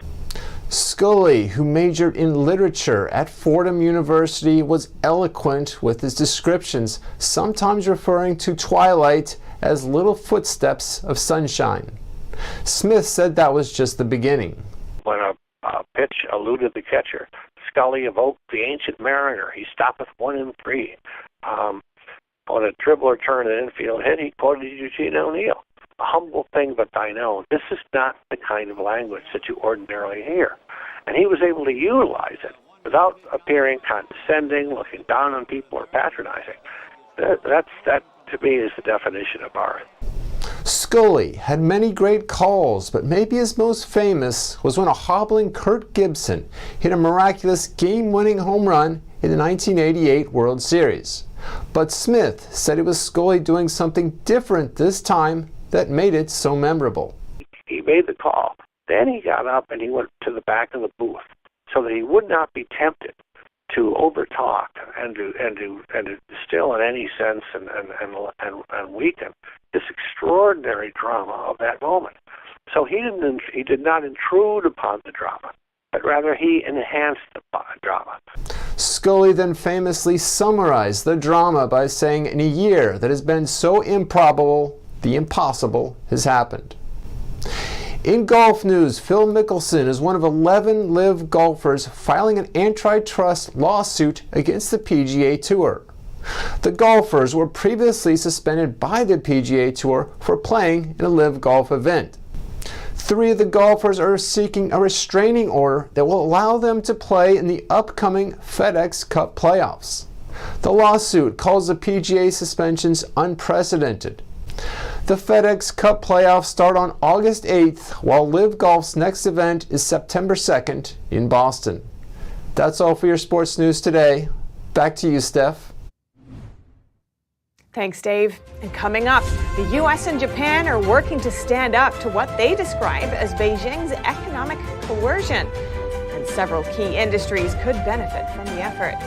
Scully, who majored in literature at Fordham University, was eloquent with his descriptions, sometimes referring to twilight as little footsteps of sunshine. Smith said that was just the beginning. When a pitch eluded the catcher, Scully evoked the ancient mariner. He stoppeth 1 in 3. When a dribbler turned an infield hit, he quoted Eugene O'Neill. A humble thing, but thine own. This is not the kind of language that you ordinarily hear. And he was able to utilize it without appearing condescending, looking down on people, or patronizing. That to me, is the definition of art. Scully had many great calls, but maybe his most famous was when a hobbling Kirk Gibson hit a miraculous game-winning home run in the 1988 World Series. But Smith said it was Scully doing something different this time that made it so memorable. He made the call. Then he got up and he went to the back of the booth so that he would not be tempted to overtalk and to distill in any sense and weaken this extraordinary drama of that moment. So he did not intrude upon the drama, but rather he enhanced the drama. Scully then famously summarized the drama by saying, in a year that has been so improbable, the impossible has happened. In golf news, Phil Mickelson is one of 11 LIV golfers filing an antitrust lawsuit against the PGA Tour. The golfers were previously suspended by the PGA Tour for playing in a LIV golf event. 3 of the golfers are seeking a restraining order that will allow them to play in the upcoming FedEx Cup playoffs. The lawsuit calls the PGA suspensions unprecedented. The FedEx Cup playoffs start on August 8th, while LIV Golf's next event is September 2nd in Boston. That's all for your sports news today. Back to you, Steph. Thanks, Dave. And coming up, the U.S. and Japan are working to stand up to what they describe as Beijing's economic coercion. And several key industries could benefit from the effort.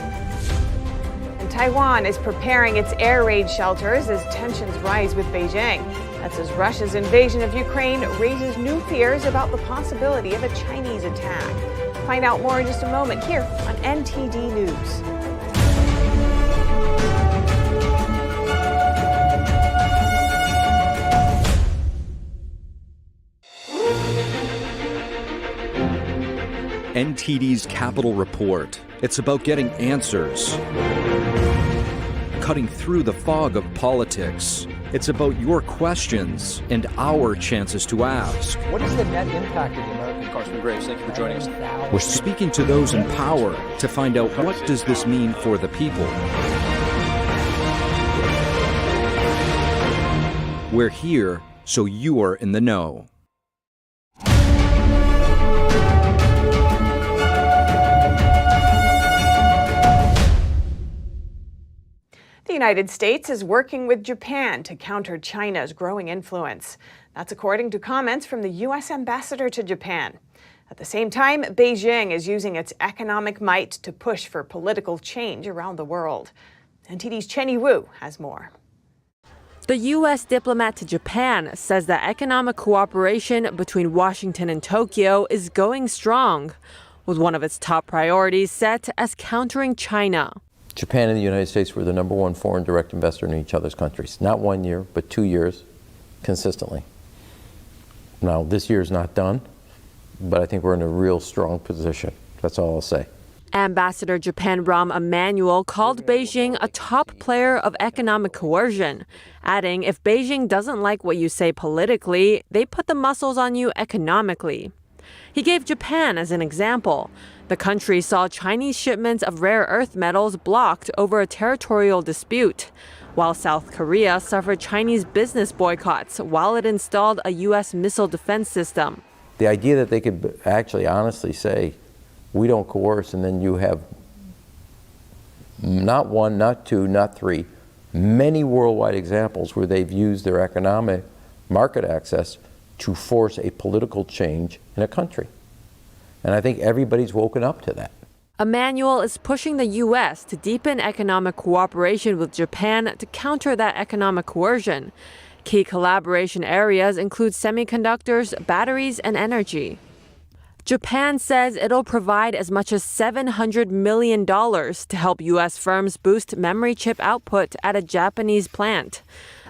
And Taiwan is preparing its air raid shelters as tensions rise with Beijing. That's as Russia's invasion of Ukraine raises new fears about the possibility of a Chinese attack. Find out more in just a moment here on NTD News. NTD's Capital Report. It's about getting answers, cutting through the fog of politics. It's about your questions and our chances to ask. What is the net impact of the American Congressman Graves? Thank you for joining us. We're speaking to those in power to find out what does this mean for the people. We're here so you are in the know. The United States is working with Japan to counter China's growing influence. That's according to comments from the U.S. ambassador to Japan. At the same time, Beijing is using its economic might to push for political change around the world. NTD's Chenny Wu has more. The U.S. diplomat to Japan says that economic cooperation between Washington and Tokyo is going strong, with one of its top priorities set as countering China. Japan and the United States were the #1 foreign direct investor in each other's countries. Not 1 year, but 2 years consistently. Now, this year's not done, but I think we're in a real strong position. That's all I'll say. Ambassador Japan Rahm Emanuel called Beijing a top player of economic coercion, adding if Beijing doesn't like what you say politically, they put the muscles on you economically. He gave Japan as an example. The country saw Chinese shipments of rare earth metals blocked over a territorial dispute, while South Korea suffered Chinese business boycotts while it installed a U.S. missile defense system. The idea that they could actually honestly say, we don't coerce, and then you have not 1, not 2, not 3, many worldwide examples where they've used their economic market access to force a political change in a country. And I think everybody's woken up to that. Emanuel is pushing the U.S. to deepen economic cooperation with Japan to counter that economic coercion. Key collaboration areas include semiconductors, batteries, and energy. Japan says it'll provide as much as $700 million to help U.S. firms boost memory chip output at a Japanese plant.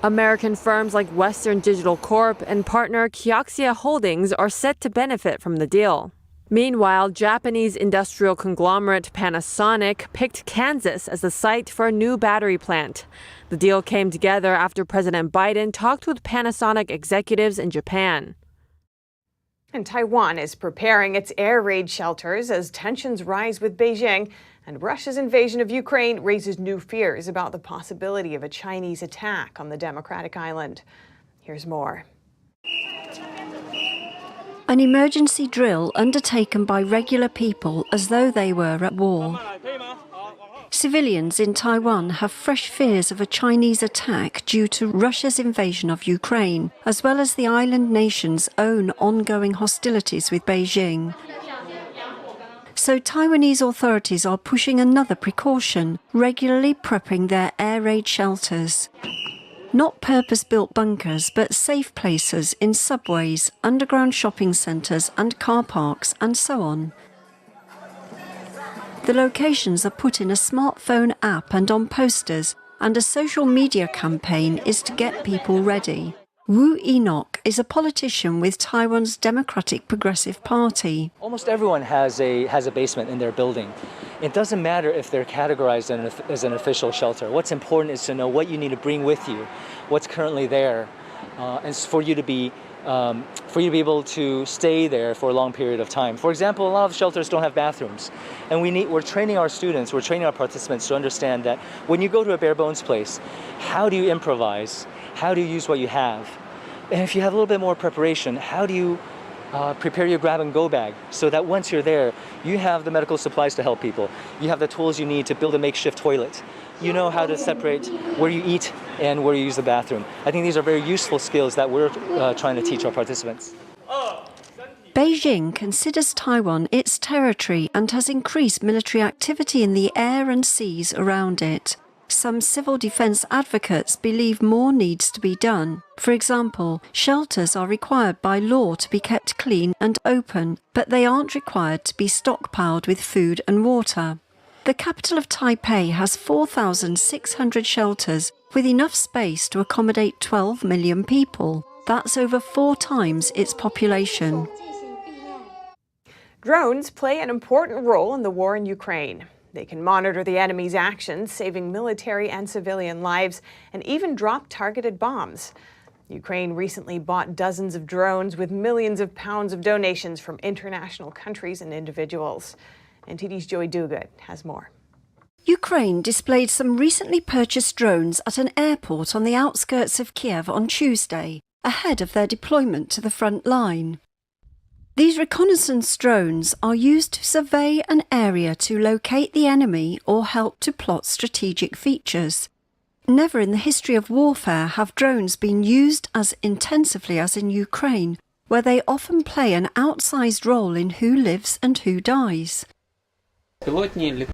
American firms like Western Digital Corp and partner Kioxia Holdings are set to benefit from the deal. Meanwhile, Japanese industrial conglomerate Panasonic picked Kansas as the site for a new battery plant. The deal came together after President Biden talked with Panasonic executives in Japan. And Taiwan is preparing its air raid shelters as tensions rise with Beijing, and Russia's invasion of Ukraine raises new fears about the possibility of a Chinese attack on the democratic island. Here's more. An emergency drill undertaken by regular people as though they were at war. Civilians in Taiwan have fresh fears of a Chinese attack due to Russia's invasion of Ukraine, as well as the island nation's own ongoing hostilities with Beijing. So Taiwanese authorities are pushing another precaution, regularly prepping their air raid shelters. Not purpose-built bunkers, but safe places in subways, underground shopping centres and car parks and so on. The locations are put in a smartphone app and on posters, and a social media campaign is to get people ready. Wu Enoch is a politician with Taiwan's Democratic Progressive Party. Almost everyone has a basement in their building. It doesn't matter if they're categorized as an official shelter. What's important is to know what you need to bring with you, what's currently there, and for you to be able to stay there for a long period of time. For example, a lot of shelters don't have bathrooms, and we're training our students, we're training our participants to understand that when you go to a bare bones place, how do you improvise? How do you use what you have? And if you have a little bit more preparation, how do you prepare your grab-and-go bag so that once you're there, you have the medical supplies to help people. You have the tools you need to build a makeshift toilet. You know how to separate where you eat and where you use the bathroom. I think these are very useful skills that we're trying to teach our participants. Beijing considers Taiwan its territory and has increased military activity in the air and seas around it. Some civil defense advocates believe more needs to be done. For example, shelters are required by law to be kept clean and open, but they aren't required to be stockpiled with food and water. The capital of Taipei has 4,600 shelters with enough space to accommodate 12 million people. That's over 4 times its population. Drones play an important role in the war in Ukraine. They can monitor the enemy's actions, saving military and civilian lives, and even drop targeted bombs. Ukraine recently bought dozens of drones with millions of pounds of donations from international countries and individuals. NTD's Joy Duguid has more. Ukraine displayed some recently purchased drones at an airport on the outskirts of Kiev on Tuesday, ahead of their deployment to the front line. These reconnaissance drones are used to survey an area to locate the enemy or help to plot strategic features. Never in the history of warfare have drones been used as intensively as in Ukraine, where they often play an outsized role in who lives and who dies.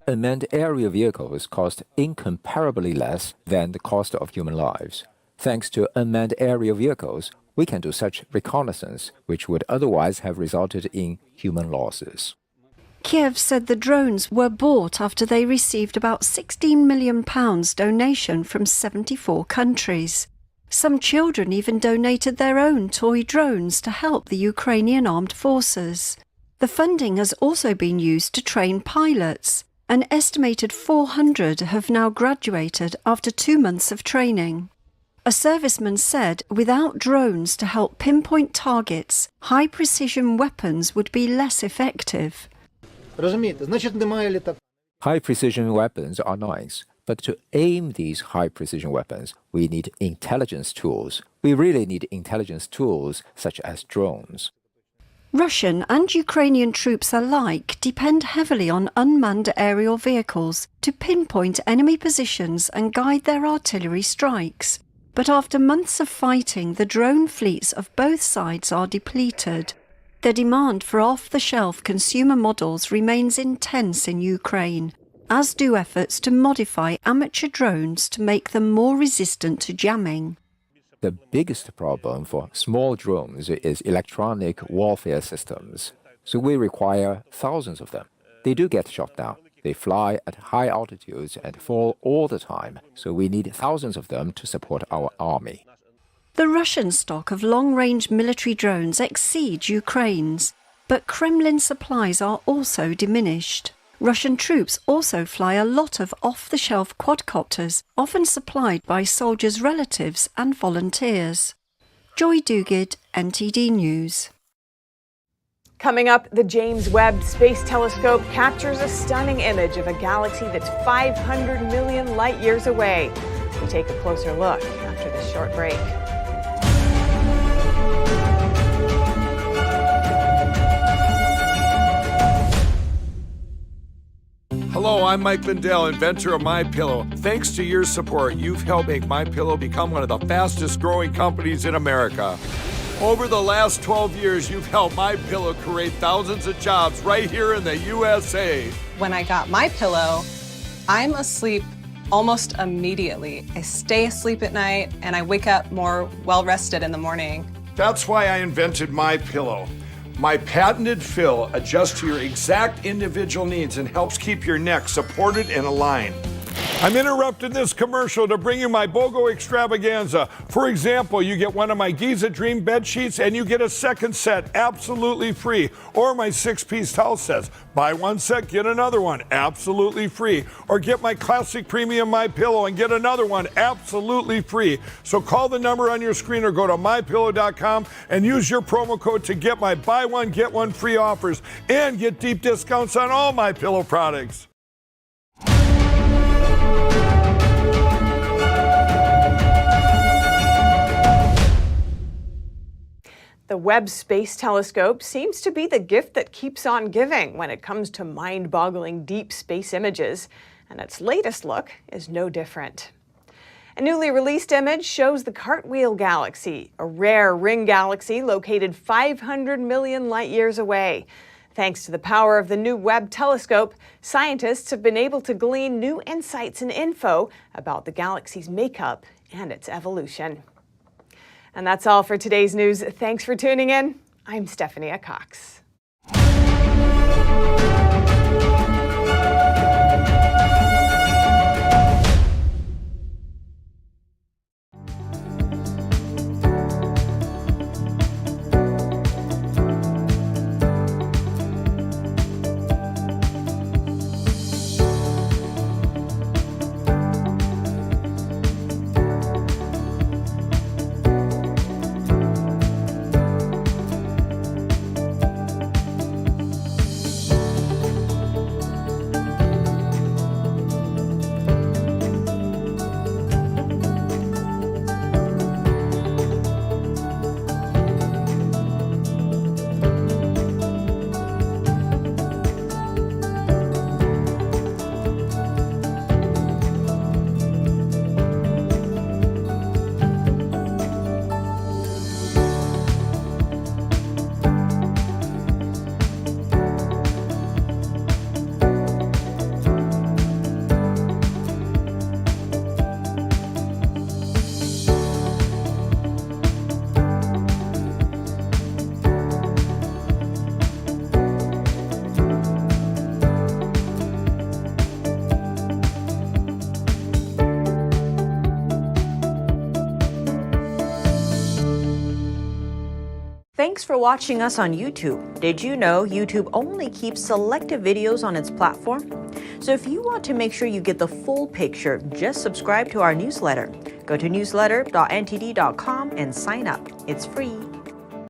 Unmanned aerial vehicles cost incomparably less than the cost of human lives. Thanks to unmanned aerial vehicles, we can do such reconnaissance, which would otherwise have resulted in human losses. Kiev said the drones were bought after they received about £16 million donation from 74 countries. Some children even donated their own toy drones to help the Ukrainian armed forces. The funding has also been used to train pilots. An estimated 400 have now graduated after 2 months of training. A serviceman said without drones to help pinpoint targets, high-precision weapons would be less effective. High-precision weapons are nice, but to aim these high-precision weapons, we need intelligence tools. We really need intelligence tools such as drones. Russian and Ukrainian troops alike depend heavily on unmanned aerial vehicles to pinpoint enemy positions and guide their artillery strikes. But after months of fighting, the drone fleets of both sides are depleted. The demand for off-the-shelf consumer models remains intense in Ukraine, as do efforts to modify amateur drones to make them more resistant to jamming. The biggest problem for small drones is electronic warfare systems, so we require thousands of them. They do get shot down. They fly at high altitudes and fall all the time, so we need thousands of them to support our army. The Russian stock of long-range military drones exceeds Ukraine's, but Kremlin supplies are also diminished. Russian troops also fly a lot of off-the-shelf quadcopters, often supplied by soldiers' relatives and volunteers. Joy Duguid, NTD News. Coming up, the James Webb Space Telescope captures a stunning image of a galaxy that's 500 million light years away. We take a closer look after this short break. Hello, I'm Mike Lindell, inventor of MyPillow. Thanks to your support, you've helped make MyPillow become one of the fastest growing companies in America. Over the last 12 years, you've helped MyPillow create thousands of jobs right here in the USA. When I got MyPillow, I'm asleep almost immediately. I stay asleep at night and I wake up more well-rested in the morning. That's why I invented MyPillow. My patented fill adjusts to your exact individual needs and helps keep your neck supported and aligned. I'm interrupting this commercial to bring you my BOGO extravaganza. For example, you get one of my Giza Dream bed sheets and you get a second set absolutely free. Or my 6-piece towel sets. Buy one set, get another one absolutely free. Or get my classic premium MyPillow and get another one absolutely free. So call the number on your screen or go to mypillow.com and use your promo code to get my buy one, get one free offers and get deep discounts on all MyPillow products. The Webb Space Telescope seems to be the gift that keeps on giving when it comes to mind-boggling deep space images, and its latest look is no different. A newly released image shows the Cartwheel galaxy, a rare ring galaxy located 500 million light-years away. Thanks to the power of the new Webb telescope, scientists have been able to glean new insights and info about the galaxy's makeup and its evolution. And that's all for today's news. Thanks for tuning in. I'm Stephanie Cox. Thanks for watching us on YouTube. Did you know YouTube only keeps selective videos on its platform? So if you want to make sure you get the full picture, just subscribe to our newsletter. Go to newsletter.ntd.com and sign up. It's free.